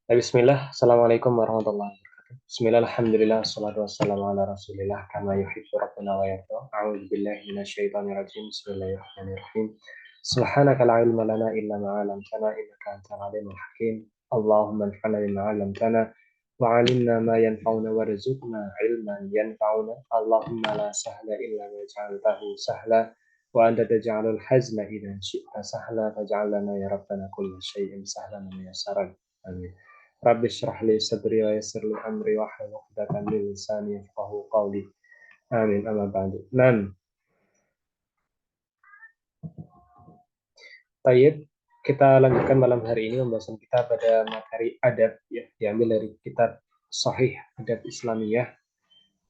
Bismillah, Assalamualaikum warahmatullahi wabarakatuh. Bismillah, alhamdulillah, assalatu wassalamu ala rasulillah, kama yuhibbu rabbuna wa yarda. A'udzu billahi minasyaitonir rajim. Bismillahirrahmanirrahim. Subhanaka la ilma lana illa ma 'allamtana innaka antal alimul hakim. Allahumma anfa'na bima 'allamtana wa 'allimna ma yanfa'una warzuqna 'ilman yanfa'una. Allahumma la sahla illa ma ja'altahu sahla wa anta taj'alul hazna idza syi'ta sahla faj'al lana ya rabbana kulla syai'in sahlan wa yassaran. Amin. Rabbi shrah li sadri wa yassir li amri wahlul 'uqdatam min lisani yafqahu qawli. Amin. Amma ba'du. Tayyib, kita lanjutkan malam hari ini pembahasan kita pada materi adab ya, diambil dari kitab Sahih Adab Islamiyah.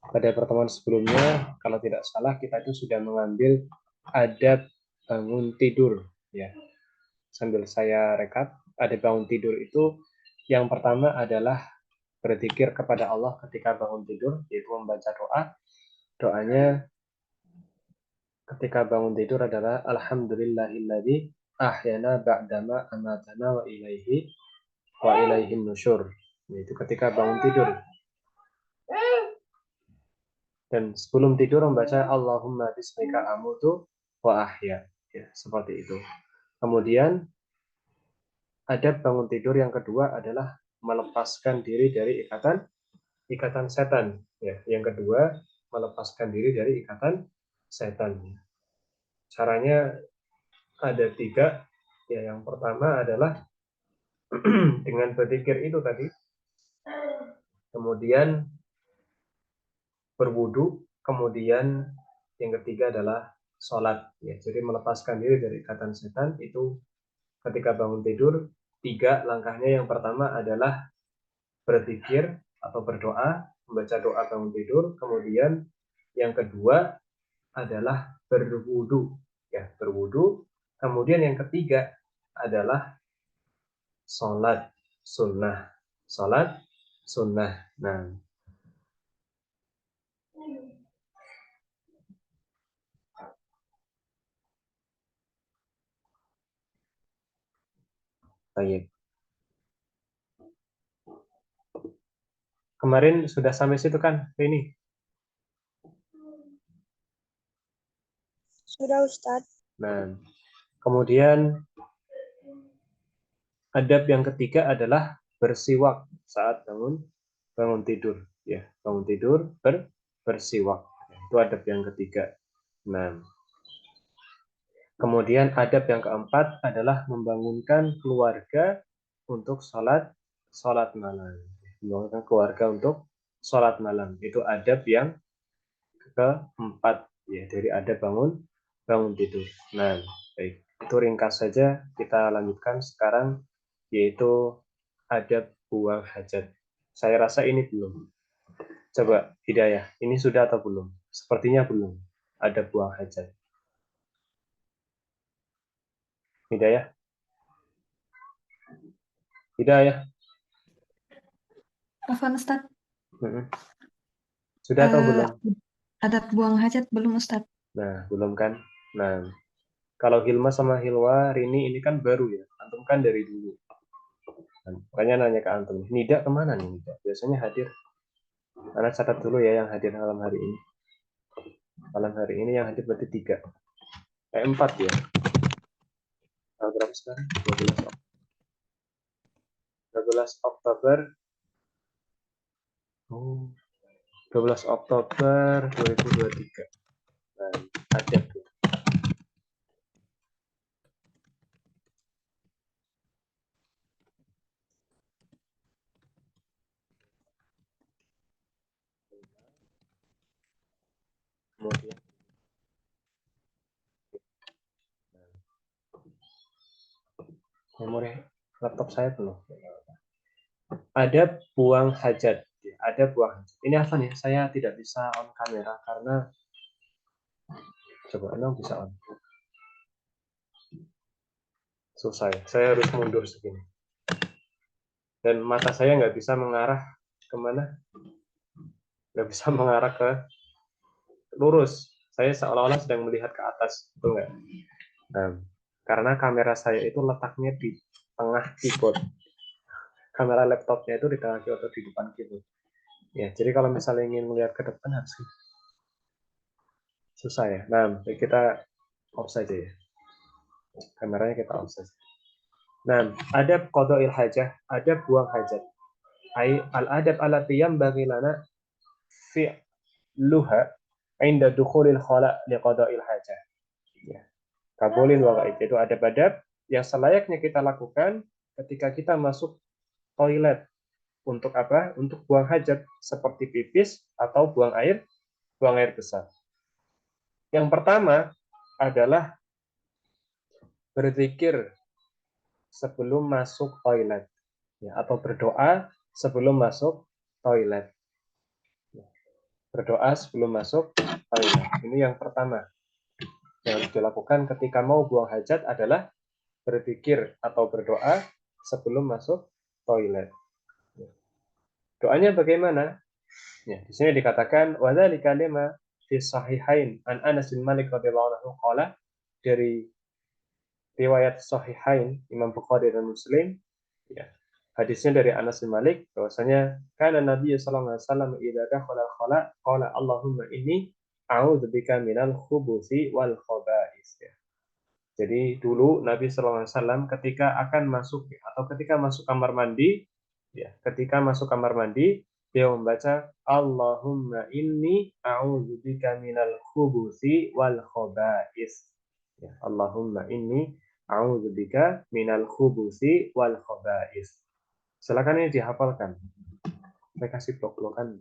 Pada pertemuan sebelumnya, kalau tidak salah kita itu sudah mengambil adab bangun tidur ya. Sambil saya rekap, adab bangun tidur itu yang pertama adalah berzikir kepada Allah ketika bangun tidur, yaitu membaca doa. Doanya ketika bangun tidur adalah alhamdulillahilladzi ahyana ba'dama amatana wa ilaihin nusyur. Yaitu ketika bangun tidur. Dan sebelum tidur membaca Allahumma bismika amutu wa ahya. Ya, seperti itu. Kemudian adab bangun tidur yang kedua adalah melepaskan diri dari ikatan setan. Ya, yang kedua melepaskan diri dari ikatan setan. Caranya ada tiga. Ya, yang pertama adalah dengan berzikir itu tadi. Kemudian berwudu. Kemudian yang ketiga adalah sholat. Ya, jadi melepaskan diri dari ikatan setan itu ketika bangun tidur. Tiga langkahnya. Yang pertama adalah berzikir atau berdoa, membaca doa bangun tidur. Kemudian yang kedua adalah berwudu. Ya, berwudu. Kemudian yang ketiga adalah sholat sunnah. Sholat sunnah. Nah, baik. Kemarin sudah sampai situ kan, ini? Sudah Ustadz. Nah, kemudian adab yang ketiga adalah bersiwak saat bangun tidur. Ya, bangun tidur bersiwak. Itu adab yang ketiga. Nah, kemudian adab yang keempat adalah membangunkan keluarga untuk sholat malam. Membangunkan keluarga untuk sholat malam. Itu adab yang keempat ya dari adab bangun tidur. Nah, baik. Itu ringkas saja. Kita lanjutkan sekarang yaitu adab buang hajat. Saya rasa ini belum. Coba Hidayah, ini sudah atau belum? Sepertinya belum. Adab buang hajat. Hidayah. Hidayah. Afwan Ustadz. Sudah atau belum? Adab buang hajat belum Ustadz. Nah, belum kan? Nah, kalau Hilma sama Hilwa, Rini ini kan baru ya. Antum kan dari dulu. Makanya nanya ke Antum. Nida kemana nih Nida? Biasanya hadir. Karena catat dulu ya yang hadir malam hari ini. Malam hari ini yang hadir berarti 3. 4 ya. Tanggal berapa sekarang? 12 Oktober. Oh, 12 Oktober 2023. Nah, ada tuh. Kemudian memori laptop saya penuh. Ada buang hajat. Ada buang hajat. Ini apa nih? Saya tidak bisa on kamera karena coba emang bisa on. Susah ya. Saya harus mundur segini. Dan mata saya nggak bisa mengarah kemana? Nggak bisa mengarah ke lurus. Saya seolah-olah sedang melihat ke atas, betul nggak? Nah, karena kamera saya itu letaknya di tengah keyboard. kamera laptopnya itu di tengah keyboard atau di depan keyboard. Ya, jadi kalau misalnya ingin melihat ke depan harus susah ya. Nah, kita off saja ya. Kameranya kita off saja. Nah, adab qada'il hajah, adab buang hajat. Ai al-adab allati yanbaghi lana fi'luha 'inda dukhulil khala' liqada'il hajah. Ya. Kabulin wa ghaib. Itu adab-adab yang selayaknya kita lakukan ketika kita masuk toilet. Untuk apa? Untuk buang hajat seperti pipis atau buang air besar. Yang pertama adalah berzikir sebelum masuk toilet, ya, atau berdoa sebelum masuk toilet. Berdoa sebelum masuk toilet. Ini yang pertama yang harus dilakukan ketika mau buang hajat adalah berzikir atau berdoa sebelum masuk toilet. Doanya bagaimana? Ya, di sini dikatakan wadzalika lima fi sahihain an Anas bin Malik radhiyallahu anhu qala, dari riwayat sahihain Imam Bukhari dan Muslim, ya. Hadisnya dari Anas bin Malik bahwasanya kana Nabi sallallahu alaihi wasallam idza dakhala al-khala qala Allahumma inni a'udzubika minal khubuthi wal khaba'is, ya. Jadi dulu Nabi sallallahu alaihi wasallam ketika akan masuk atau ketika masuk kamar mandi, ya, ketika masuk kamar mandi dia membaca Allahumma inni a'udzubika minal khubuthi wal khaba'is. Ya, Allahumma inni a'udzubika minal khubuthi wal khaba'is. Silakan ini dihafalkan. Saya kasih blok-blokan.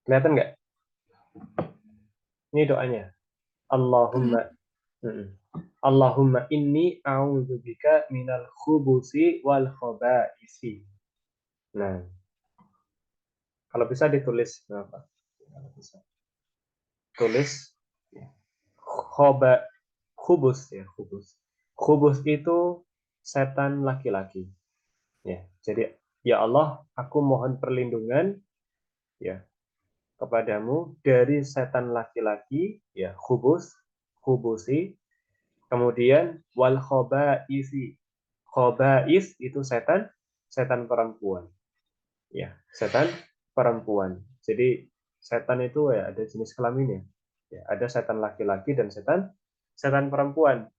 Kelihatan nggak? Ini doanya. Allahumma Allahumma inni a'udzubika minal khubuthi wal khaba'isi. Nah, kalau bisa ditulis apa? Kalau bisa. Tulis khoba, khubus, ya, khubus. Khubus itu setan laki-laki. Ya, jadi ya Allah, aku mohon perlindungan, ya, kepadamu dari setan laki-laki, ya, khubus, khubusi. Kemudian wal khaba'isi. Khaba'is itu setan, setan perempuan. Ya, setan perempuan. Jadi setan itu ya ada jenis kelaminnya. Ya, ada setan laki-laki dan setan perempuan.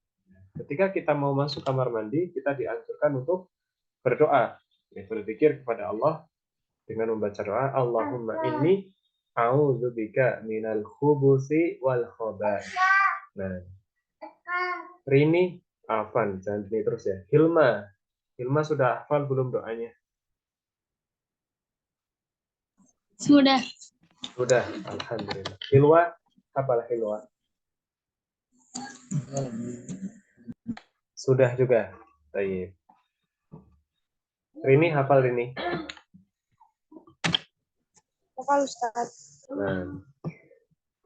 Ketika kita mau masuk kamar mandi, kita dianjurkan untuk berdoa, ya, berzikir kepada Allah dengan membaca doa Allahumma inni a'udzubika minal khubuthi wal khaba'is. Nah, Rini, Afan, jangan ini terus ya. Hilma, Hilma sudah hafal belum doanya? Sudah. Sudah, alhamdulillah. Hilwa, hafal Hilwa? Sudah juga. Baik. Rini hafal Rini? Hafal Ustaz. Nah.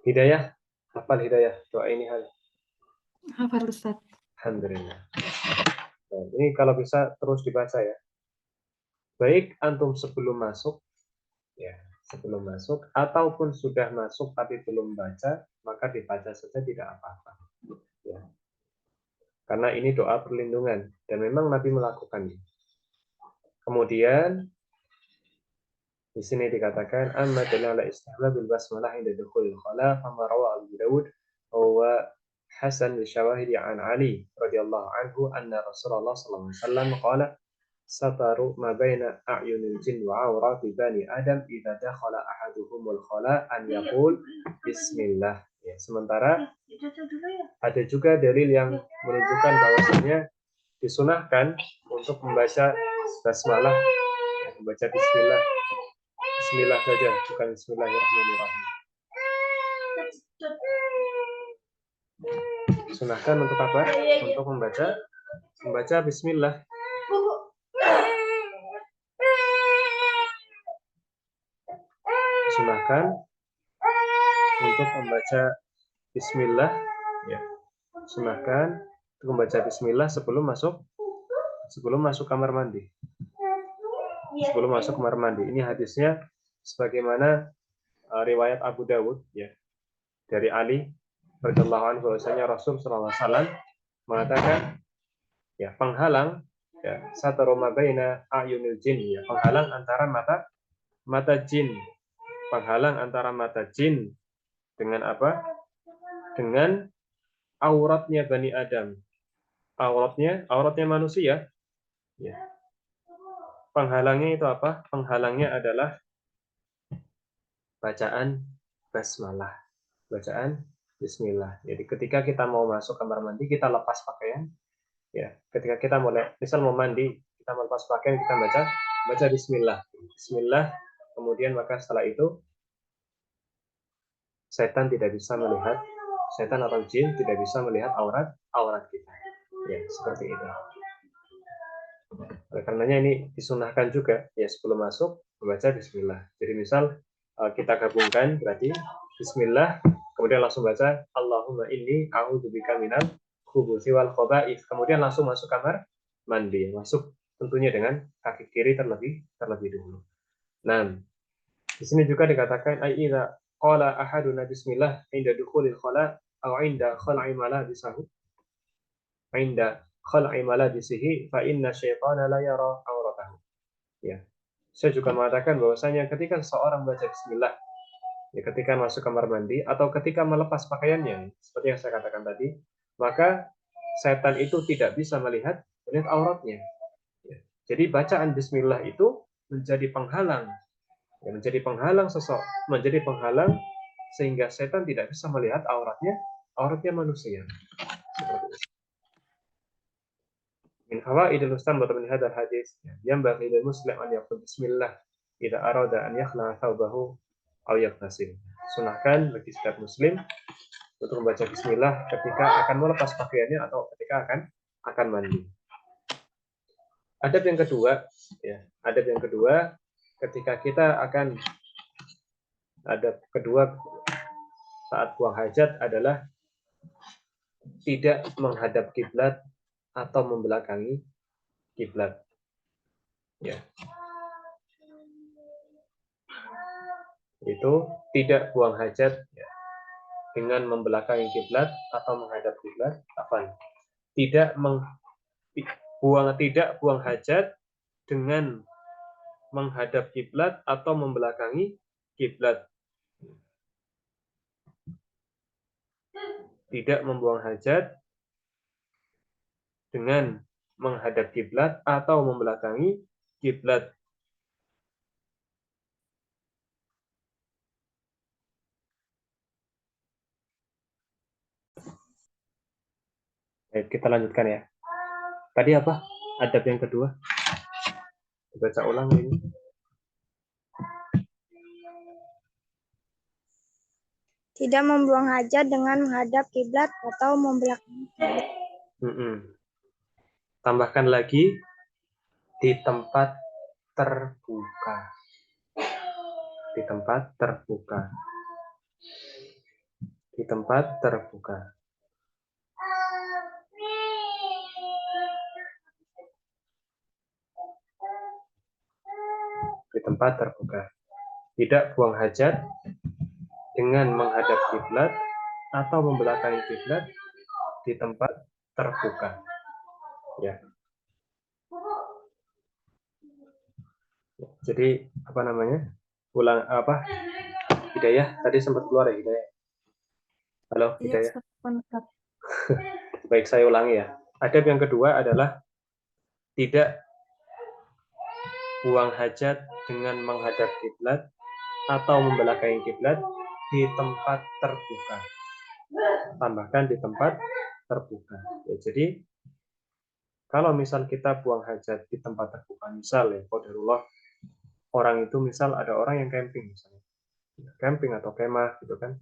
Hidayah, hafal Hidayah. Doa ini hal. Hafal Ustaz. Alhamdulillah. Nah, ini kalau bisa terus dibaca ya. Baik antum sebelum masuk, ya, sebelum masuk ataupun sudah masuk tapi belum baca, maka dibaca saja tidak apa-apa. Ya. Karena ini doa perlindungan dan memang Nabi melakukannya. Kemudian di sini dikatakan amma dalala istihbab bil basmalah inda dukhulil khala fama rawa Abu Dawud wa Hasan bi syawahidi an Ali radhiyallahu anhu anna Rasulullah sallallahu alaihi wasallam qala sataru ma baina a'yunil jin wa awrati bani adam idza dakhala ahaduhumul khala an yaqul bismillah. Ya, sementara ada juga dalil yang menunjukkan bahwasanya disunahkan untuk membaca basmalah, membaca bismillah. Bismillah saja, bukan bismillahirrahmanirrahim. Sunahkan untuk apa? Untuk membaca bismillah. Sunahkan untuk membaca bismillah, ya. Sunahkan untuk membaca bismillah sebelum masuk kamar mandi. Sebelum masuk kamar mandi. Ini hadisnya sebagaimana riwayat Abu Dawud, ya, dari Ali radhiyallahu anhu bahwasanya Rasul sallallahu alaihi wasallam mengatakan Ya, penghalang, ya, sataru ma baina ayunil jin, ya, penghalang antara mata jin, penghalang antara mata jin dengan apa? Dengan auratnya Bani Adam, auratnya manusia. Ya. Penghalangnya itu apa? Penghalangnya adalah bacaan basmalah, bacaan bismillah. Jadi ketika kita mau masuk kamar mandi, kita lepas pakaian. Ya, ketika kita mulai, misal mau mandi, kita melepas pakaian, kita baca bismillah. Bismillah, kemudian maka setelah itu setan tidak bisa melihat, setan atau jin tidak bisa melihat aurat kita. Ya, seperti itu. Oleh karenanya ini disunahkan juga ya sebelum masuk membaca bismillah. Jadi misal kita gabungkan berarti bismillah kemudian langsung baca Allahumma inni a'udzubika minal khubuthi wal khaba'ith. Kemudian langsung masuk kamar mandi. Masuk tentunya dengan kaki kiri terlebih dulu. Nah, di sini juga dikatakan ai idza qala ahaduna bismillah inda dukhulil khala aw inda khal'i malabisahu inda khal'i malabisihi fa inna syaitana la yara auratahu. Ya. Saya juga mengatakan bahwasanya ketika seorang baca bismillah ya, ketika masuk kamar mandi atau ketika melepas pakaiannya seperti yang saya katakan tadi, maka setan itu tidak bisa melihat auratnya. Ya. Jadi bacaan bismillah itu menjadi penghalang, ya, menjadi penghalang sehingga setan tidak bisa melihat auratnya manusia. Seperti itu. Min fawaidil mustanbat min hadzal hadis yanbaghi lil muslim an yaqul bismillah idza arada an yakhla thawbahu aw yaghtasil. Sunahkan bagi setiap muslim untuk membaca bismillah ketika akan melepas pakaiannya atau ketika akan mandi. Adab yang kedua, ya, adab yang kedua ketika kita akan adab kedua saat buang hajat adalah tidak menghadap kiblat atau membelakangi kiblat. Ya. Itu tidak buang hajat ya, dengan membelakangi kiblat atau menghadap kiblat. Tidak buang hajat dengan menghadap kiblat atau membelakangi kiblat. Tidak membuang hajat dengan menghadap kiblat atau membelakangi kiblat. Baik, kita lanjutkan ya. Tadi apa? Adab yang kedua. Baca ulang ini. Tidak membuang hajat dengan menghadap kiblat atau membelakangi kiblat. Tambahkan lagi di tempat terbuka. Di tempat terbuka. Di tempat terbuka. Di tempat terbuka. Tidak buang hajat dengan menghadap kiblat atau membelakangi kiblat di tempat terbuka. Ya. Jadi apa namanya? Ulang apa? Hidayah tadi sempat keluar ya Hidayah. Halo Hidayah. Baik, saya ulangi ya. Adab yang kedua adalah tidak buang hajat dengan menghadap kiblat atau membelakangi kiblat di tempat terbuka. Tambahkan di tempat terbuka. Ya, jadi kalau misal kita buang hajat di tempat terbuka, misal ya, qadarullah orang itu misal ada orang yang camping misalnya. Camping atau kemah gitu kan.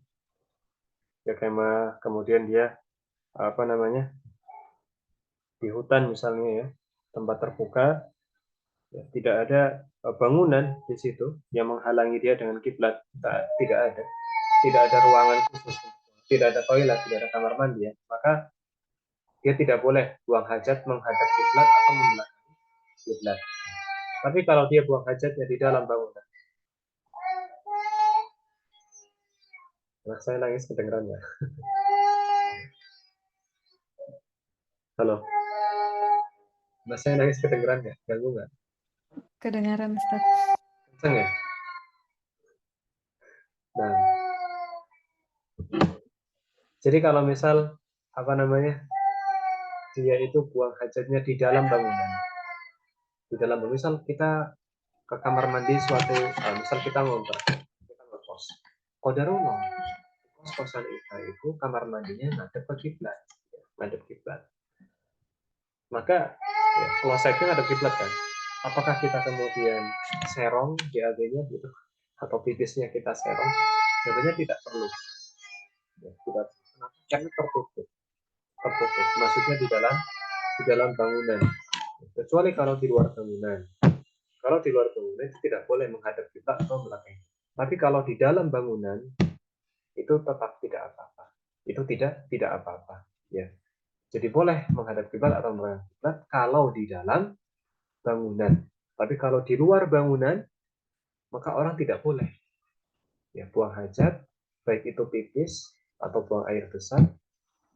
Ya kemah, kemudian dia apa namanya? Di hutan misalnya ya, tempat terbuka, ya, tidak ada bangunan di situ yang menghalangi dia dengan kiblat, tidak ada. Tidak ada ruangan khusus, tidak ada toilet, tidak ada kamar mandi ya. Maka dia tidak boleh buang hajat menghadap kiblat atau membelakangi kiblat. Tapi kalau dia buang hajatnya di dalam bangunan, nah, saya nangis kedengeran ya. Halo. Masnya nangis kedengeran nggak? Ganggu nggak? Kedengaran Ustaz. Kenceng ya? Nah, jadi kalau misal apa namanya dia itu buang hajatnya di dalam bangunan, di dalam bangunan, misal kita ke kamar mandi suatu, misal kita ngontrak, kita ngekos, kodarullah, kos kosan kita itu kamar mandinya ngadep ke kiblat, ngadep kiblat. Maka ya, klosetnya ngadep kiblat kan. Apakah kita kemudian serong BAB-nya gitu atau pipisnya kita serong? Sebenarnya tidak perlu. Ya, tidak. Kenapa? Karena tertutup. Tertutup. Maksudnya di dalam bangunan. Kecuali kalau di luar bangunan. Kalau di luar bangunan itu tidak boleh menghadap kiblat atau belakang. Tapi kalau di dalam bangunan itu tetap tidak apa-apa. Itu tidak apa-apa. Ya. Jadi boleh menghadap kiblat atau menghadap kiblat kalau di dalam bangunan. Tapi kalau di luar bangunan, maka orang tidak boleh ya buang hajat, baik itu pipis atau buang air besar,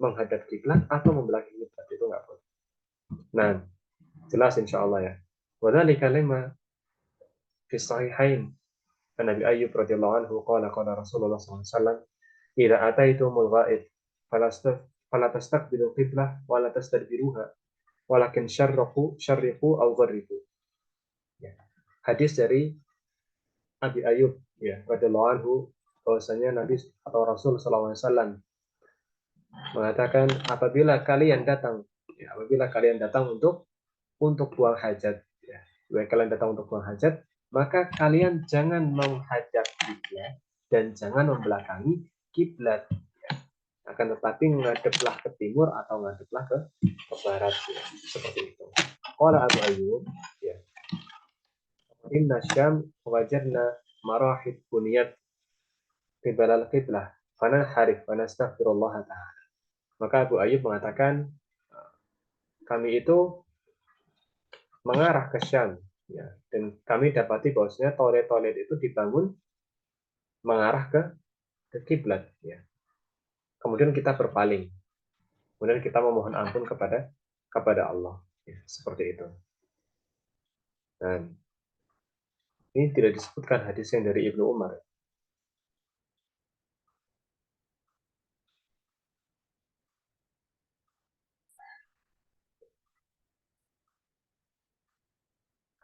menghadap kiblat atau membelakangi kiblat, itu nggak boleh. Nah, jelas insya Allah ya. Wadzalika lima fi sahihain an Nabi Ayyub radhiyallahu anhu qala qala Rasulullah sallallahu alaihi wasallam idza ataitumul ghaid fala tastaqbilu qiblah wa la tastadbiruha walakin syarriqu aw gharribu. Ya. Hadis dari Abi Ayyub ya radhiyallahu anhu bahwasanya Nabi atau Rasul sallallahu alaihi wasallam mengatakan apabila kalian datang untuk buang hajat ya. Apabila kalian datang untuk buang hajat, maka kalian jangan menghadap kiblat dan jangan membelakangi kiblat ya. Akan tetapi menghadaplah ke timur atau menghadaplah ke barat ya. Seperti itu. Qala Abu Ayyub ya. Inna Syam wajarna marahid buniyat qibala al-qiblah fananharif wa nastaghfirullah ta'ala. Maka Abu Ayyub mengatakan kami itu mengarah ke Syam ya, dan kami dapati bahwasanya toilet-toilet itu dibangun mengarah ke kiblat ya. Kemudian kita berpaling. Kemudian kita memohon ampun kepada Allah ya, seperti itu. Dan ini tidak disebutkan hadis yang dari Ibnu Umar.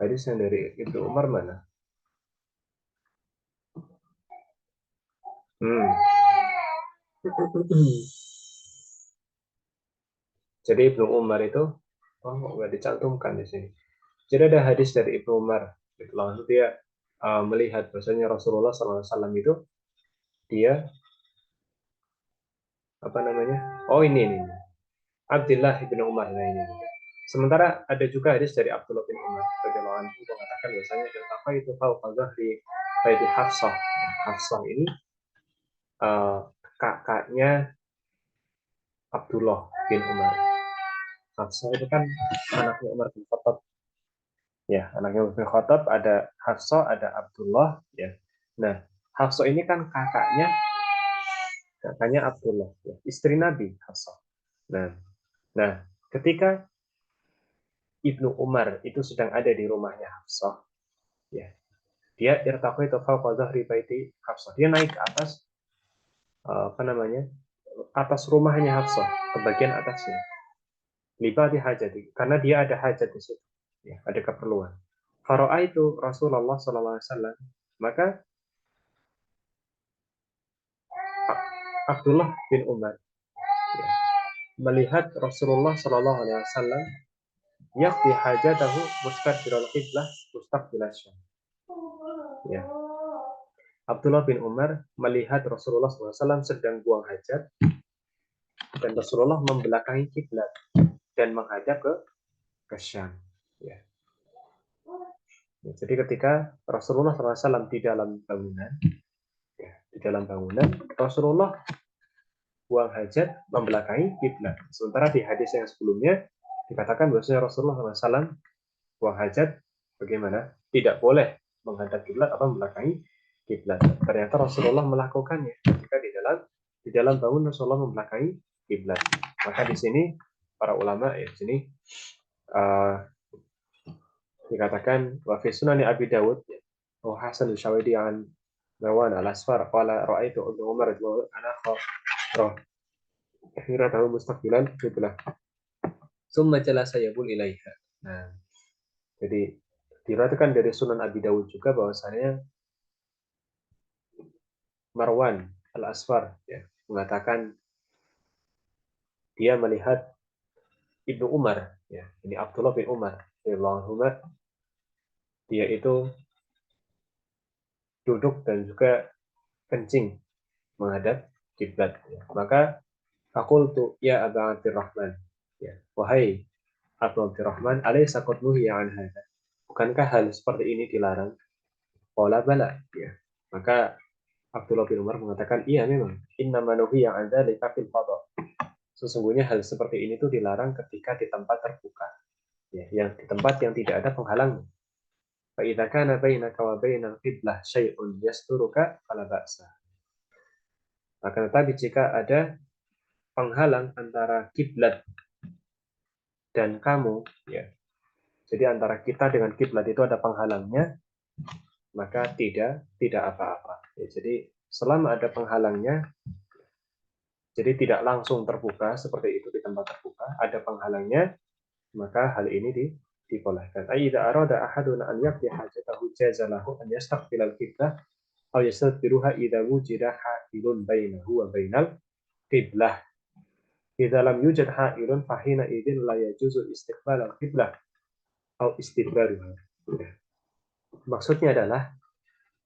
Hadis yang dari Ibnu Umar mana? Jadi Ibnu Umar itu nggak dicantumkan di sini. Jadi ada hadis dari Ibnu Umar. Lalu dia melihat bahwasanya Rasulullah SAW itu dia apa namanya? Oh ini. Abdullah bin Umar nah ini. Sementara ada juga hadis dari Abdullah bin Umar radhiyallahu anhu mengatakan bahwasanya apa itu fauqa dhahri baiti Hafsah. Hafsah ini kakaknya Abdullah bin Umar. Hafsah itu kan anaknya Umar bin Khattab. Ya, anaknya Umar bin Khattab ada Hafsah, ada Abdullah ya. Nah, Hafsah ini kan kakaknya Abdullah, ya, istri Nabi Hafsah. Nah, ketika Ibnu Umar itu sedang ada di rumahnya Hafsah, ya, dia irtaqai fawqa dhahri baiti Hafsah. Dia naik ke atas atas rumahnya Hafsah, ke bagian atasnya. Libati hajati, karena dia ada hajat di situ, ya, ada keperluan. Fara'a itu Rasulullah sallallahu alaihi wasallam, maka Abdullah bin Umar ya, melihat Rasulullah sallallahu alaihi wasallam yaqdi hajatahu mustaqbilal qiblah mustaqbil Syam. Ya. Abdullah bin Umar melihat Rasulullah SAW sedang buang hajat dan Rasulullah membelakangi kiblat dan menghadap ke Syam. Ya. Jadi ketika Rasulullah SAW di dalam bangunan, ya, di dalam bangunan Rasulullah buang hajat membelakangi kiblat. Sementara di hadis yang sebelumnya dikatakan bahwasanya Rasulullah SAW buang hajat bagaimana? Tidak boleh menghadap kiblat atau membelakangi kiblat. Ternyata Rasulullah melakukannya ketika di dalam bangun Rasulullah membelakangi kiblat. Maka di sini para ulama ya di sini dikatakan wa fi sunani Abi Dawud wa Hasan Syawidi an Marwan al-Asfar qala ra'aitu Ibnu Umar wa ana kharah akhiratahu mustaqbilan qiblah summa jalasa yabul ilaiha. Nah, jadi diriwayatkan dari Sunan Abi Dawud juga bahwasanya Marwan al-Asfar ya, mengatakan dia melihat Ibnu Umar ya, ini Abdullah bin Umar radhiyallahu anhu, dia itu duduk dan juga kencing menghadap kiblat. Ya. Maka fakultu ya Aba Abdurrahman, ya, wahai Abu Abdurrahman, alaysa qad nuhiya an hadza? Bukankah hal seperti ini dilarang? Qala bala, ya. Maka Abdullah bin Umar mengatakan, iya memang. Innama nuhiya an dzalika fil fadha. Sesungguhnya hal seperti ini tuh dilarang ketika di tempat terbuka. Ya, yang di tempat yang tidak ada penghalang. Fa idza kana bainaka wa bainal qiblah syai'un yasturuka fala ba'sa. Akan tetapi jika ada penghalang antara kiblat dan kamu, ya. Jadi antara kita dengan kiblat itu ada penghalangnya, maka tidak apa-apa. Ya, jadi selama ada penghalangnya, jadi tidak langsung terbuka seperti itu di tempat terbuka, ada penghalangnya, maka hal ini dibolehkan. Aidza arada ahadun an yaqdi hajatahu jaza lahu an yastaqbil al-qiblah aw yastadbiruha idza wujida ha'ilun bainahu wa bainal qiblah. Idza lam yujad ha'ilun fahina idzin la yajuzu istiqbal al-qiblah aw istidbaruha. Maksudnya adalah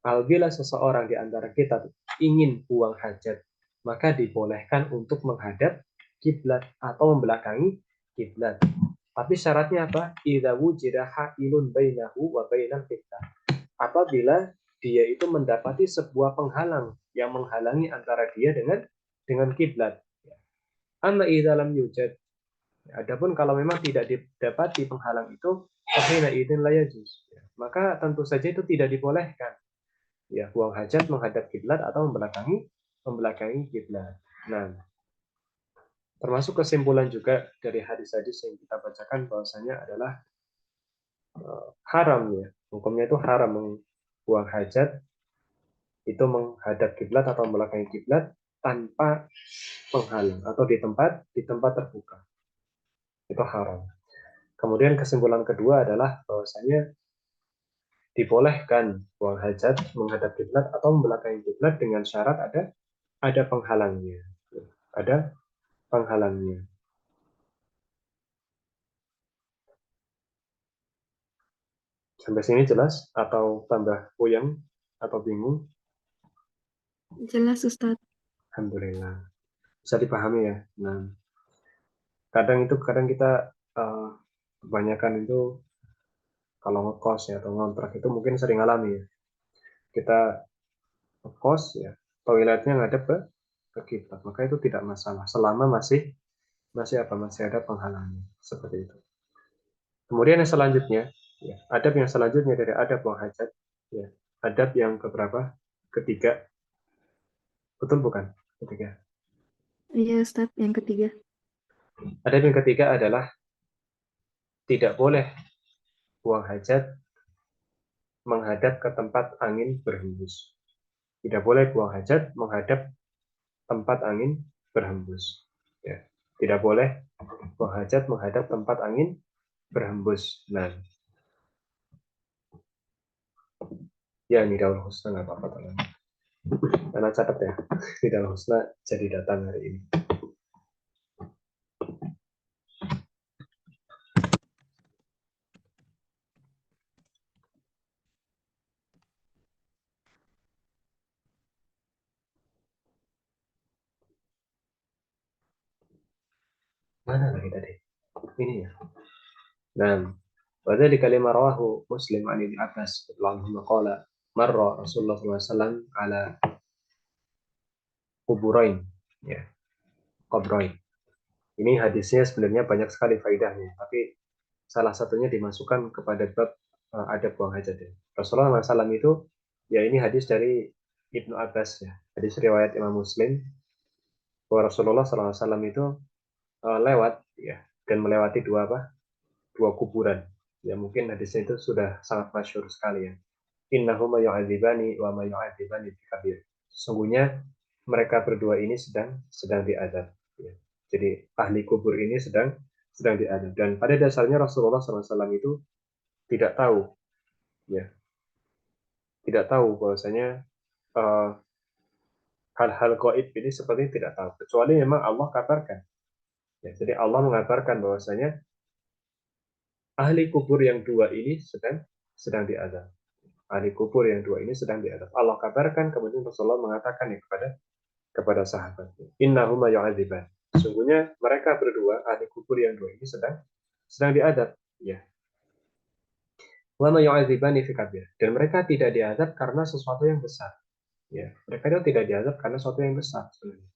apabila seseorang di antara kita ingin buang hajat, maka dibolehkan untuk menghadap kiblat atau membelakangi kiblat. Tapi syaratnya apa? Idza wujida ha'ilun bainahu wa bainal qiblah. Apabila dia itu mendapati sebuah penghalang yang menghalangi antara dia dengan kiblat. Amma idza lam yujad. Adapun kalau memang tidak didapati penghalang itu, fahina idzin la yajuz. Maka tentu saja itu tidak dibolehkan. Ya, buang hajat menghadap kiblat atau membelakangi kiblat. Nah, termasuk kesimpulan juga dari hadis-hadis yang kita bacakan bahwasanya adalah haram ya, hukumnya itu haram membuang hajat itu menghadap kiblat atau membelakangi kiblat tanpa penghalang atau di tempat terbuka, itu haram. Kemudian kesimpulan kedua adalah bahwasanya dibolehkan buang hajat menghadap kiblat atau membelakangi kiblat dengan syarat ada penghalangnya. Ada penghalangnya. Sampai sini jelas atau tambah puyeng atau bingung? Jelas, Ustadz. Alhamdulillah. Bisa dipahami ya. Nah, kadang kita kebanyakan itu kalau ngekos ya atau ngontrak itu mungkin sering alami ya. Kita ngekos ya, toiletnya ngadep ke kiblat, maka itu tidak masalah selama masih ada penghalangnya seperti itu. Kemudian yang selanjutnya, ya, adab yang selanjutnya dari adab buang hajat, ya, adab yang keberapa? Ketiga, betul bukan? Ketiga. Iya, Ustadz. Yang ketiga. Adab yang ketiga adalah tidak boleh buang hajat menghadap ke tempat angin berhembus. Tidak boleh buang hajat menghadap tempat angin berhembus. Ya. Tidak boleh buang hajat menghadap tempat angin berhembus. Nah, ya ini Nidal Husna nggak apa-apa tolong. Karena catat ya, Nidal Husna jadi datang hari ini. Mana lagi tadi? Ini ya. Nah, وذلك لما رواه مسلم عن ابن عباس رضي الله عنهما قال مر رسول الله صلى الله عليه وسلم على kuburain, ya, qabrain. Ini hadisnya sebenarnya banyak sekali faedahnya, tapi salah satunya dimasukkan kepada bab adab buang hajat. Ya. Rasulullah SAW itu, ya ini hadis dari Ibnu Abbas ya, hadis riwayat Imam Muslim bahwa Rasulullah SAW itu lewat ya dan melewati dua apa? dua kuburan. Ya mungkin hadisnya itu sudah sangat masyhur sekali ya. Innahuma yu'adzibani wa ma yu'adzibani fi kabir. Sesungguhnya mereka berdua ini sedang diazab. Ya. Jadi ahli kubur ini sedang diazab. Dan pada dasarnya Rasulullah SAW itu tidak tahu, ya, tidak tahu bahwasanya eh, hal-hal gaib ini seperti tidak tahu. Kecuali memang Allah kabarkan. Ya, jadi Allah mengabarkan bahwasanya ahli kubur yang dua ini sedang diazab. Ahli kubur yang dua ini sedang diazab. Allah kabarkan, kemudian Rasulullah mengatakan ya kepada sahabatnya, innahuma yu'adziban. Sesungguhnya mereka berdua ahli kubur yang dua ini sedang diazab. Ya. Wa ma yu'adzibani fi kabir. Dan mereka tidak diazab karena sesuatu yang besar. Ya, mereka itu tidak diazab karena sesuatu yang besar sebenarnya.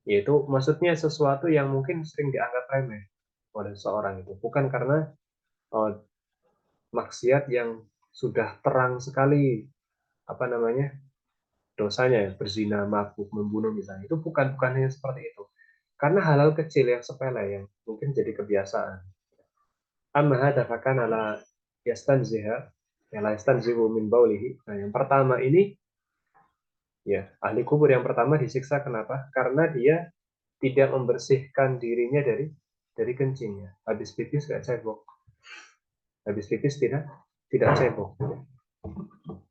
Yaitu maksudnya sesuatu yang mungkin sering dianggap remeh oleh seorang itu, bukan karena oh, maksiat yang sudah terang sekali apa namanya dosanya, berzina, mabuk, membunuh misalnya, itu bukan yang seperti itu, karena hal-hal kecil yang sepele yang mungkin jadi kebiasaan. Amma hadza fakana la yastanziha ya la yastanzihu min baulihi. Nah, yang pertama ini ya, ahli kubur yang pertama disiksa kenapa? Karena dia tidak membersihkan dirinya dari kencingnya. Habis pipis nggak cebok. Habis pipis tidak cebok.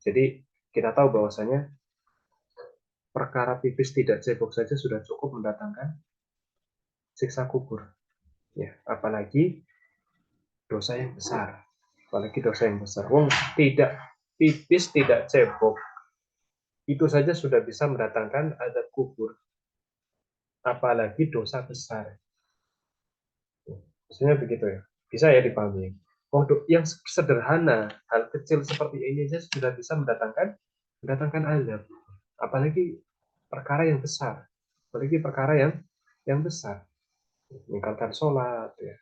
Jadi kita tahu bahwasanya perkara pipis tidak cebok saja sudah cukup mendatangkan siksa kubur. Ya, apalagi dosa yang besar. Apalagi dosa yang besar. Wong tidak pipis tidak cebok itu saja sudah bisa mendatangkan azab kubur. Apalagi dosa besar. Maksudnya begitu ya. Bisa ya dipahami. Yang sederhana, hal kecil seperti ini saja sudah bisa mendatangkan azab. Apalagi perkara yang besar. Apalagi perkara yang besar. Meninggalkan sholat, ya.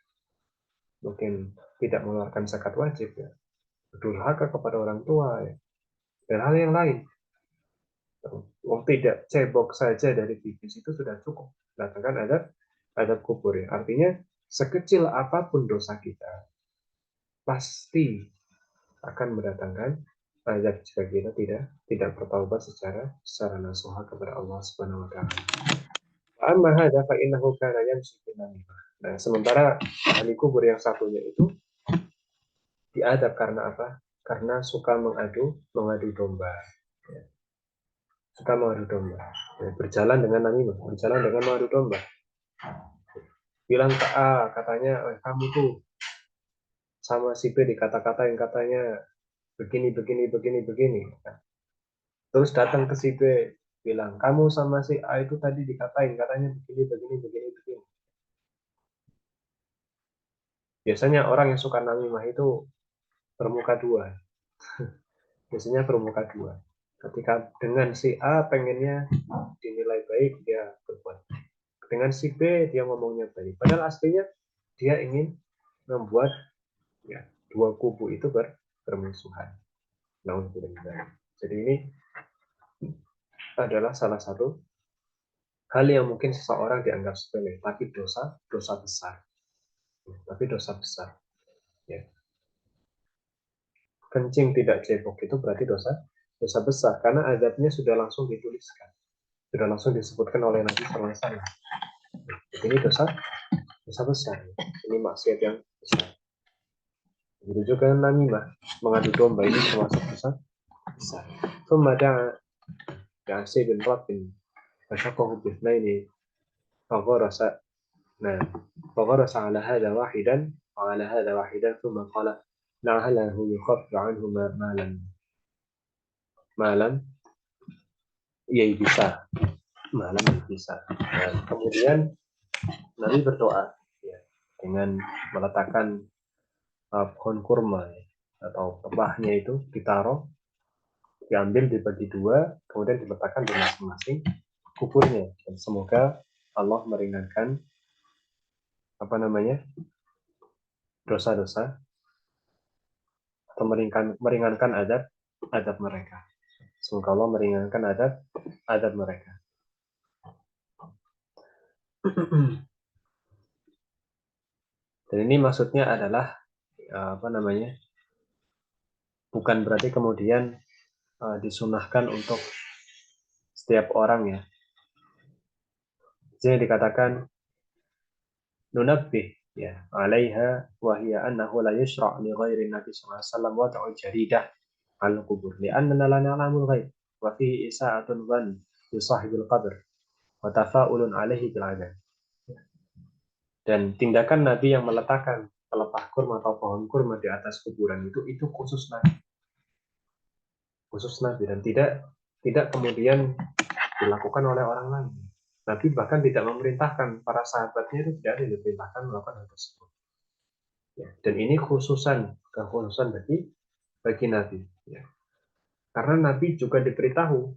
Mungkin tidak mengeluarkan zakat wajib, ya. Durhaka kepada orang tua, ya. Dan hal yang lain. Tidak cebok saja dari pipis itu sudah cukup mendatangkan azab kubur, ya. Artinya sekecil apapun dosa kita pasti akan mendatangkan azab jika kita tidak bertaubat secara nasuha kepada Allah Subhanahu wa taala. Amma hadza fa innahu kana yamshi bin namimah. Nah, sementara ahli kubur yang satunya itu diadab karena apa? Karena suka mengadu domba. Ya. Suka mengadu domba. Ya, berjalan dengan namimah, berjalan dengan mengadu domba. Bilang ke A, katanya, kamu tuh sama si B dikata-kata yang katanya begini, begini, begini, begini. Terus datang ke si B, bilang, kamu sama si A itu tadi dikatain, katanya begini, begini, begini, begini. Biasanya orang yang suka namimah itu bermuka dua. Biasanya bermuka dua. Ketika dengan si A pengennya dinilai baik, dia berbuat. Dengan si B, dia ngomongnya baik. Padahal aslinya dia ingin membuat ya, dua kubu itu bermusuhan. Nah, jadi ini adalah salah satu hal yang mungkin seseorang dianggap sepele, tapi dosa besar. Tapi dosa besar. Ya. Kencing tidak cebok itu berarti dosa besar karena azabnya sudah langsung dituliskan, sudah langsung disebutkan oleh Nabi SAW. Ini dosa besar, ini maksiat yang besar. Begitu juga namimah, mengadu domba ini termasuk dosa besar. Kemudian Ya'si bin Rabbin فشقه باثنين فغرس نعم فغرس على هذا واحدا وعلى هذا واحدا ثم قال لعله يخفف عنه ما لم bisa malam bisa. Nah, kemudian Nabi berdoa ya, dengan meletakkan pohon kurma ya, atau pebahnya itu ditaruh, diambil dibagi dua, kemudian diletakkan di masing-masing kuburnya. Dan semoga Allah meringankan apa namanya dosa-dosa atau meringankan adab mereka. Semoga Allah meringankan adab mereka. Dan ini maksudnya adalah bukan berarti kemudian disunahkan untuk setiap orang ya. Jadi dikatakan nunabbih ya alaiha wa hiya annahu la yusra' li ghairi nabi sallallahu alaihi wasallam wad'u jaridah al qubur li'annana la na'lamul ghaib wa fihi isa'atun dhann bi sahibil qabr wa tafa'ulun alaihi bil 'adab. Dan tindakan Nabi yang meletakkan pelepah kurma atau pohon kurma di atas kuburan itu khusus Nabi dan tidak kemudian dilakukan oleh orang lain. Nabi bahkan tidak memerintahkan para sahabatnya, itu tidak ada yang diperintahkan melakukan hal tersebut. Ya, dan ini kekhususan bagi Nabi. Ya. Karena Nabi juga diberitahu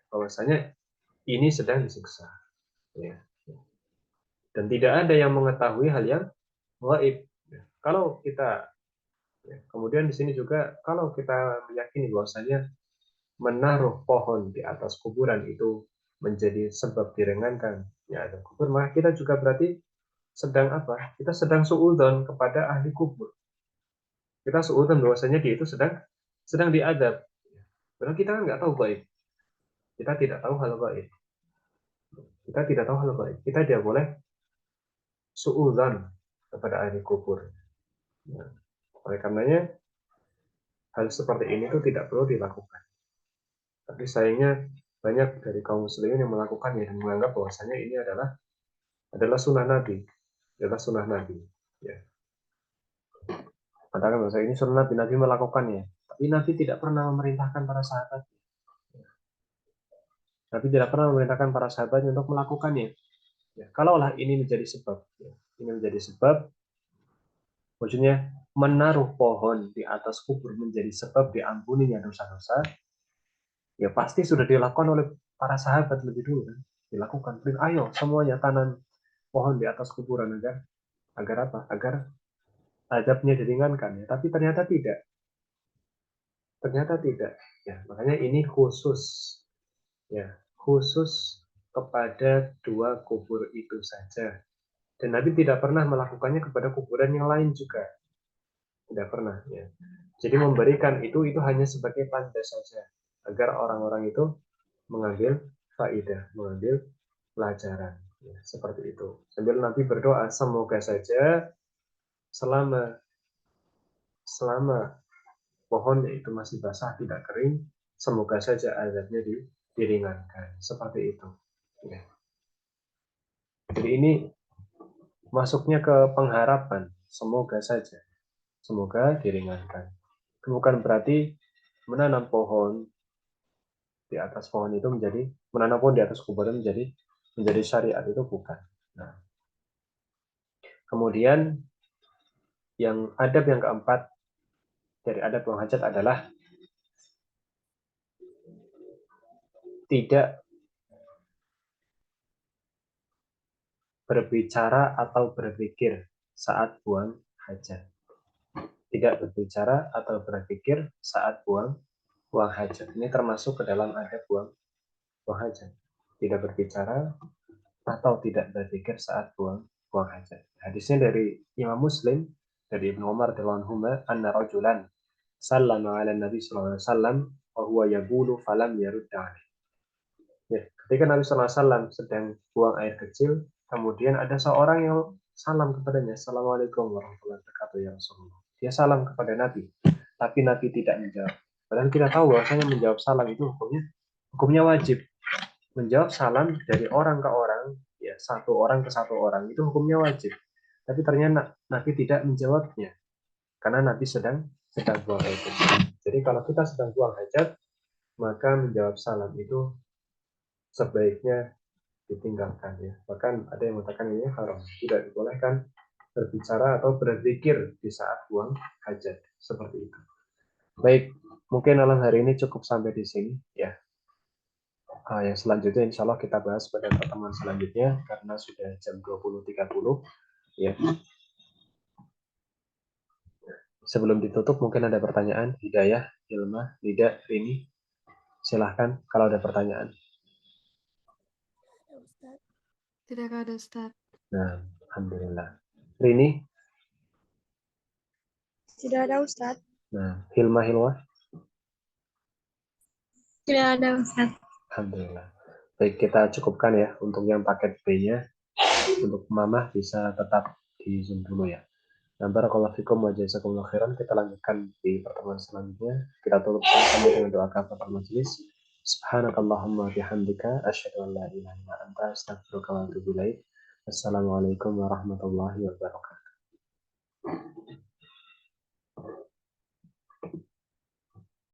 bahwasanya ini sedang disiksa. Ya. Dan tidak ada yang mengetahui hal yang gaib. Ya. Kalau kita kemudian di sini juga kalau kita meyakini bahwasanya menaruh pohon di atas kuburan itu menjadi sebab diringankan ya ada kubur, maka kita juga berarti sedang apa? Kita sedang suudzon kepada ahli kubur. Kita suudzon bahwasanya dia itu sedang diadab. Karena kita kan nggak tahu gaib. Kita tidak tahu hal gaib. Kita tidak tahu hal gaib. Kita tidak boleh suudzon kepada ahli kubur. Nah, oleh karenanya hal seperti ini itu tidak perlu dilakukan. Tapi sayangnya banyak dari kaum muslimin yang melakukannya dan menganggap bahwasanya ini adalah sunnah Nabi, Ya. Katakan bahwa ini sunnah Nabi melakukannya, tapi Nabi tidak pernah memerintahkan para sahabat. Nabi tidak pernah memerintahkan para sahabat untuk melakukannya. Ya, kalaulah ini menjadi sebab, maksudnya menaruh pohon di atas kubur menjadi sebab diampuninya dosa-dosa, ya pasti sudah dilakukan oleh para sahabat lebih dulu kan, dilakukan. Ayo semuanya tanam pohon di atas kuburan agar apa? Agar azabnya diringankan ya. Tapi ternyata tidak. Ya, makanya ini khusus kepada dua kubur itu saja. Dan Nabi tidak pernah melakukannya kepada kuburan yang lain juga. Tidak pernah ya. Jadi memberikan itu hanya sebagai tanda saja agar orang-orang itu mengambil faidah, mengambil pelajaran. Ya, seperti itu. Sambil Nabi berdoa, semoga saja selama pohon itu masih basah, tidak kering, semoga saja azabnya diringankan. Seperti itu. Ya. Jadi ini masuknya ke pengharapan, semoga saja. Semoga diringankan. Bukan berarti menanam pohon di atas pohon itu menanam pohon di atas kuburan menjadi syariat, itu bukan. Nah, kemudian adab yang keempat dari adab buang hajat adalah tidak berbicara atau berpikir saat buang hajat. Tidak berbicara atau berpikir saat buang hajat. Ini termasuk ke dalam adab buang hajat. Tidak berbicara atau tidak berpikir saat buang hajat. Hadisnya dari Imam Muslim, dari Ibnu Umar radhiyallahu anhu, anna rajulan sallama ala Nabi sallallahu alaihi wasallam wa huwa yaqulu falam yarudda alaihi. Ya, ketika Nabi sallallahu alaihi wasallam sedang buang air kecil, kemudian ada seorang yang salam kepadanya, Assalamualaikum warahmatullahi wabarakatuh ya Rasulullah. Dia salam kepada Nabi, tapi Nabi tidak menjawab. Padahal kita tahu bahwasanya menjawab salam itu hukumnya wajib. Menjawab salam dari orang ke orang, ya satu orang ke satu orang, itu hukumnya wajib. Tapi ternyata Nabi tidak menjawabnya karena Nabi sedang buang hajat. Jadi kalau kita sedang buang hajat, maka menjawab salam itu sebaiknya ditinggalkan ya. Bahkan ada yang mengatakan ini haram, tidak dibolehkan berbicara atau berzikir di saat buang hajat, seperti itu. Baik, mungkin malam hari ini cukup sampai di sini ya. Yang selanjutnya insya Allah kita bahas pada pertemuan selanjutnya karena sudah jam 20.30 ya. Sebelum ditutup mungkin ada pertanyaan, Hidayah, Ilma, Lida, Rini, silahkan kalau ada pertanyaan. Tidak ada Ustaz. Nah, alhamdulillah. Rini, Tidak ada Ustadz. Nah, Hilma, Tidak ada Ustadz. alhamdulillah. Baik, kita cukupkan ya untuk yang paket B-nya. Untuk Mamah bisa tetap di Zoom dulu ya. Nah, barakallahu fikum wa jazakumullah khairan. Kita lanjutkan di pertemuan selanjutnya. Kita tutup sama dengan doa kafaratul majelis. Subhanakallahumma bihamdika asyhadu an la ilaha illa anta astaghfiruka wa atubu ilaik. Assalamualaikum warahmatullahi wabarakatuh.